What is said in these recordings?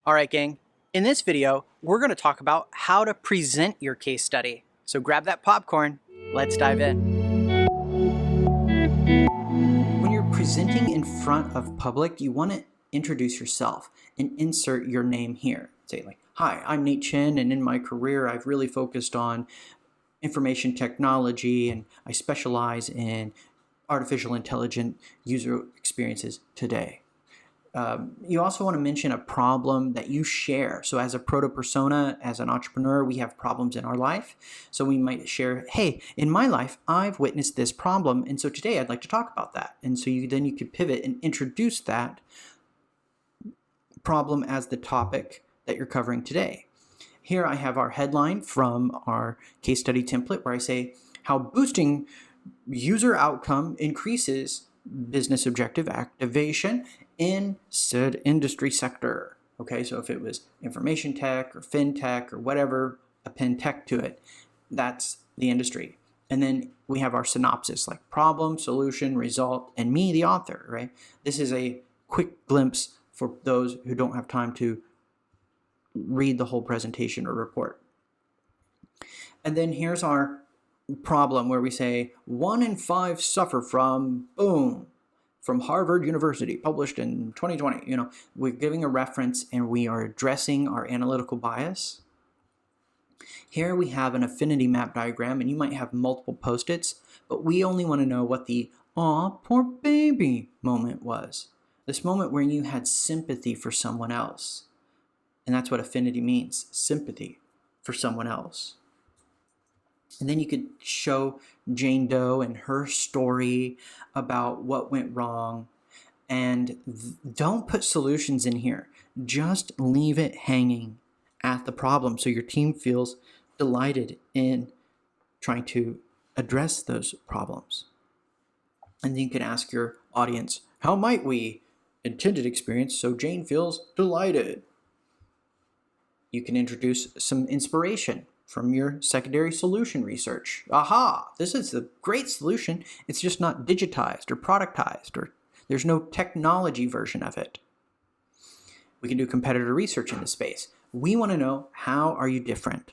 All right, gang. In this video, we're going to talk about how to present your case study. So grab that popcorn. Let's dive in. When you're presenting in front of public, you want to introduce yourself and insert your name here. Say like, hi, I'm Nate Chin, and in my career, I've really focused on information technology, and I specialize in artificial intelligence user experiences today. You also want to mention a problem that you share. So as a proto-persona, as an entrepreneur, we have problems in our life. So we might share, hey, in my life, I've witnessed this problem. And so today I'd like to talk about that. And so then you could pivot and introduce that problem as the topic that you're covering today. Here I have our headline from our case study template where I say how boosting user outcome increases business objective activation in said industry sector. Okay, so if it was information tech or fintech or whatever, append tech to it, that's the industry. And then we have our synopsis like problem, solution, result, and me, the author, right? This is a quick glimpse for those who don't have time to read the whole presentation or report. And then here's our problem where we say 1 in 5 suffer from boom, from Harvard University, published in 2020. You know, we're giving a reference and we are addressing our analytical bias. Here we have an affinity map diagram, and you might have multiple post-its, but we only want to know what the "aw, poor baby" moment was. This moment where you had sympathy for someone else. And that's what affinity means, sympathy for someone else. And then you could show Jane Doe and her story about what went wrong. And don't put solutions in here. Just leave it hanging at the problem so your team feels delighted in trying to address those problems. And then you can ask your audience, how might we intended experience so Jane feels delighted? You can introduce some inspiration from your secondary solution research. Aha, this is a great solution. It's just not digitized or productized, or there's no technology version of it. We can do competitor research in this space. We want to know, how are you different?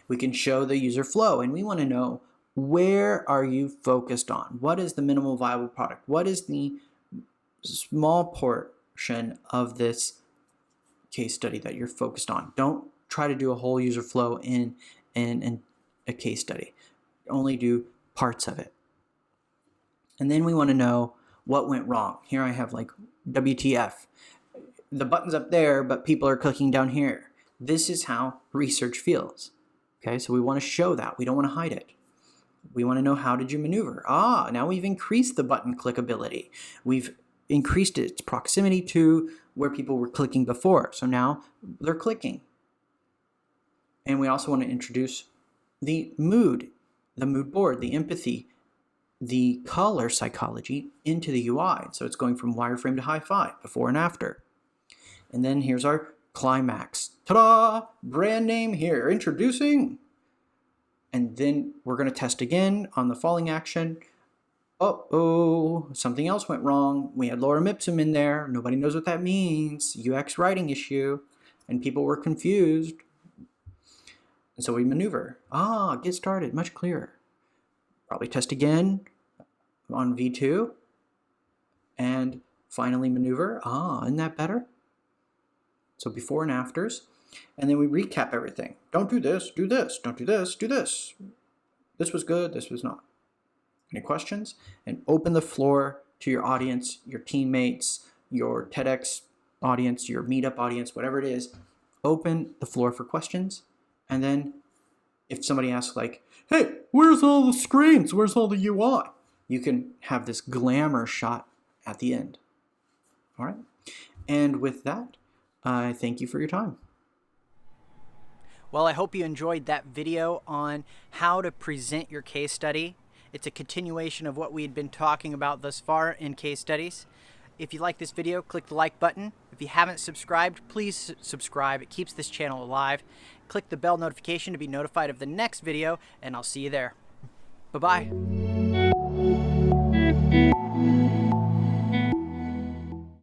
We can show the user flow, and we want to know, where are you focused on? What is the minimal viable product? What is the small portion of this case study that you're focused on? Don't try to do a whole user flow in a case study. Only do parts of it. And then we want to know what went wrong. Here I have like WTF. The button's up there, but people are clicking down here. This is how research feels. Okay, so we want to show that. We don't want to hide it. We want to know, how did you maneuver? Now we've increased the button clickability. We've increased its proximity to where people were clicking before. So now they're clicking. And we also want to introduce the mood board, the empathy, the color psychology into the UI. So it's going from wireframe to hi-fi, before and after. And then here's our climax. Ta-da! Brand name here, introducing. And then we're going to test again on the falling action. Uh-oh, something else went wrong. We had lorem ipsum in there. Nobody knows what that means. UX writing issue. And people were confused. And so we maneuver. Get started, much clearer. Probably test again on V2. And finally maneuver. Isn't that better? So before and afters. And then we recap everything. Don't do this, do this. Don't do this, do this. This was good, this was not. Any questions? And open the floor to your audience, your teammates, your TEDx audience, your meetup audience, whatever it is. Open the floor for questions. And then if somebody asks like, hey, where's all the screens? Where's all the UI? You can have this glamour shot at the end. All right. And with that, I thank you for your time. Well, I hope you enjoyed that video on how to present your case study. It's a continuation of what we had been talking about thus far in case studies. If you like this video, click the like button. If you haven't subscribed, please subscribe. It keeps this channel alive. Click the bell notification to be notified of the next video, and I'll see you there. Bye-bye.